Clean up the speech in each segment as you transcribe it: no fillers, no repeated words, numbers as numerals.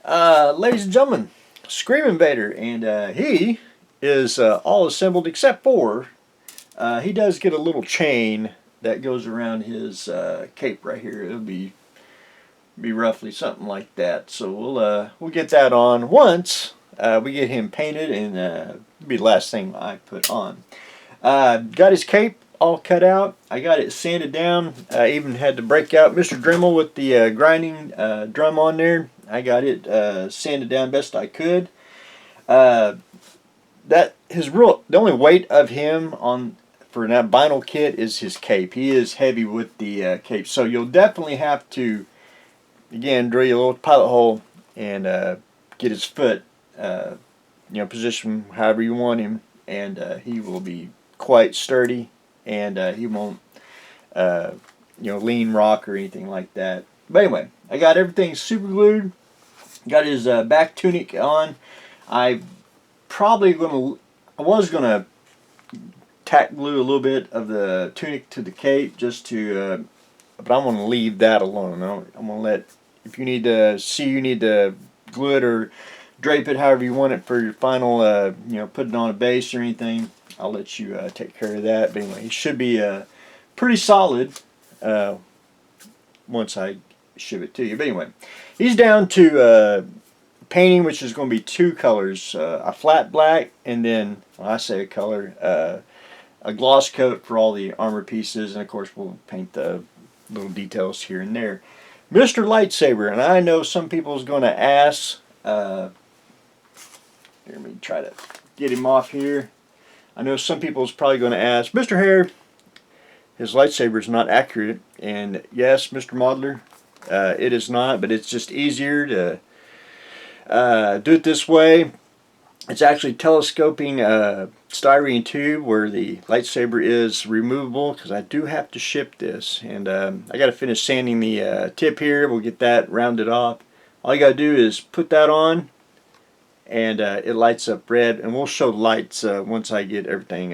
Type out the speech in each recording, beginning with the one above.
Ladies and gentlemen, Screamin Vader, and he is all assembled except for he does get a little chain that goes around his cape right here. It'll be roughly something like that. So we'll get that on once we get him painted, and it'll be the last thing I put on. Got his cape all cut out. I got it sanded down. I even had to break out Mr. Dremel with the grinding drum on there. I got it sanded down best I could. Uh, the only weight of him on for that vinyl kit is his cape. He is heavy with the cape, so you'll definitely have to again drill your little pilot hole and get his foot, position however you want him, and he will be quite sturdy, and he won't lean rock or anything like that. But anyway, I got everything super glued. Got his back tunic on. I was gonna tack glue a little bit of the tunic to the cape just to, but I'm gonna leave that alone. I'm gonna let, if you need to glue it or drape it however you want it for your final, put it on a base or anything. I'll let you take care of that. But anyway, it should be pretty solid once I ship it to you. But anyway, he's down to painting, which is going to be two colors, a flat black, and then, when I say a color, a gloss coat for all the armor pieces, and of course we'll paint the little details here and there. Mr. Lightsaber, and I know some people is going to ask, let me try to get him off here. I know some people is probably going to ask, Mr. Hare, his lightsaber is not accurate, and yes, Mr. Modeler, it is not, but it's just easier to do it this way. It's actually telescoping styrene tube where the lightsaber is removable, because I do have to ship this, and I got to finish sanding the tip here. We'll get that rounded off. All you got to do is put that on, and it lights up red, and we'll show lights once I get everything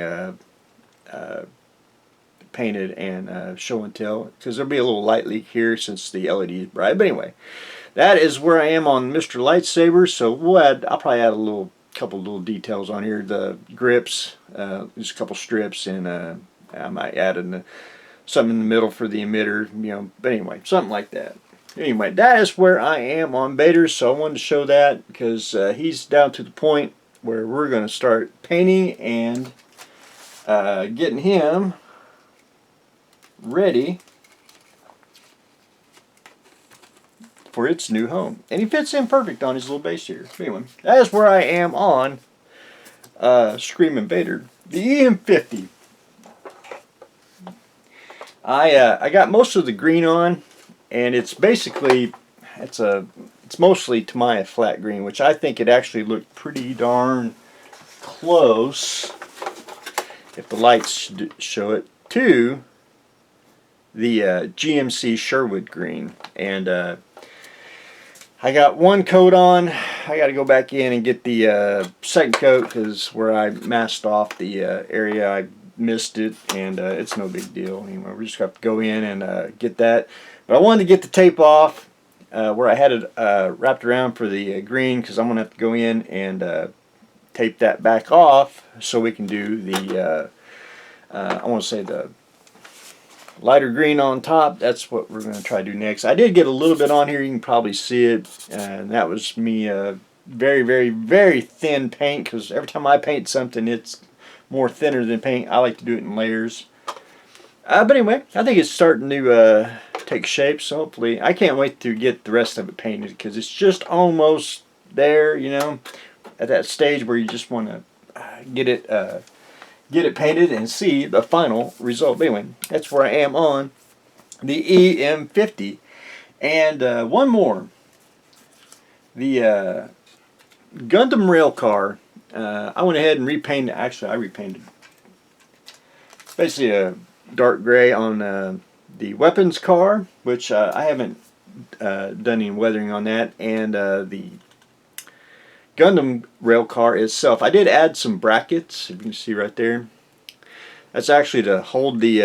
painted and show and tell, because there'll be a little light leak here since the LED is bright. But anyway, that is where I am on Mr. Lightsaber. So I'll probably add a couple little details on here. The grips, just a couple strips, and I might add something in the middle for the emitter, But anyway, something like that. Anyway, that is where I am on Vader. So I wanted to show that because he's down to the point where we're going to start painting and getting him ready for its new home. And he fits in perfect on his little base here. Anyway, that is where I am on Screamin Vader. The EM50. I got most of the green on, and it's basically, it's mostly Tamiya flat green, which I think it actually looked pretty darn close, if the lights show it, to the GMC Sherwood green. And I got one coat on. I got to go back in and get the second coat, because where I masked off the area, I missed it, and it's no big deal. Anyway, we just have to go in and get that. But I wanted to get the tape off where I had it wrapped around for the green, because I'm going to have to go in and tape that back off so we can do the, I want to say the lighter green on top. That's what we're going to try to do next. I did get a little bit on here. You can probably see it. And that was me very, very, very thin paint, because every time I paint something, it's more thinner than paint. I like to do it in layers. But anyway, I think it's starting to take shape. So hopefully, I can't wait to get the rest of it painted, because it's just almost there, at that stage where you just want to get it painted and see the final result. But anyway, that's where I am on the EM50. And one more. The Gundam rail car. I went ahead and repainted. Actually, I repainted basically a dark gray on the weapons car, which I haven't done any weathering on that. And the Gundam rail car itself, I did add some brackets, if you can see right there. That's actually to hold the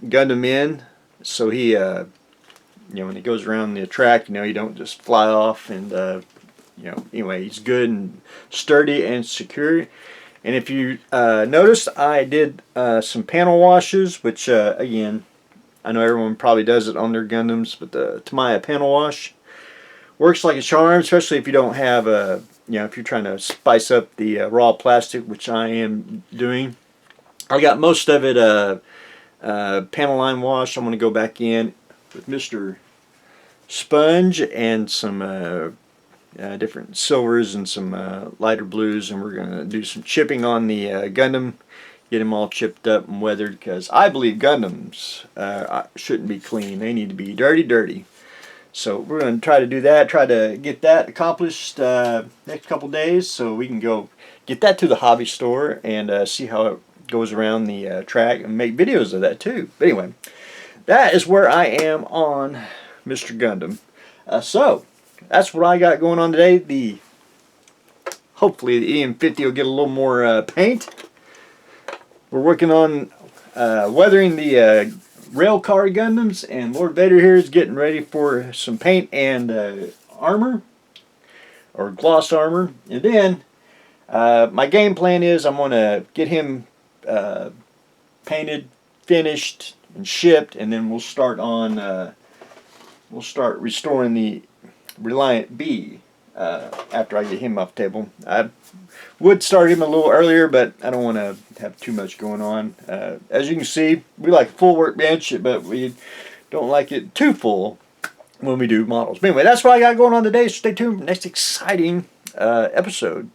Gundam in, so he, when he goes around the track, you don't just fly off and anyway, he's good and sturdy and secure. And if you noticed, I did some panel washes, which again, I know everyone probably does it on their Gundams, but the Tamiya panel wash works like a charm, especially if you don't have if you're trying to spice up the raw plastic, which I am doing. I got most of it panel line wash. I'm going to go back in with Mr. Sponge and some different silvers and some lighter blues, and we're going to do some chipping on the Gundam, get them all chipped up and weathered, because I believe Gundams shouldn't be clean. They need to be dirty. So we're going to try to do that, try to get that accomplished next couple days, so we can go get that to the hobby store and see how it goes around the track and make videos of that too. But anyway, that is where I am on Mr. Gundam. So that's what I got going on today. Hopefully the EM50 will get a little more paint. We're working on weathering the rail car Gundams, and Lord Vader here is getting ready for some paint and armor, or gloss armor. And then my game plan is I'm going to get him painted, finished, and shipped, and then we'll start restoring the Reliant B after I get him off the table. I would start him a little earlier, but I don't want to have too much going on. As you can see, we like a full workbench, but we don't like it too full when we do models. But anyway, that's what I got going on today, so stay tuned for the next exciting episode.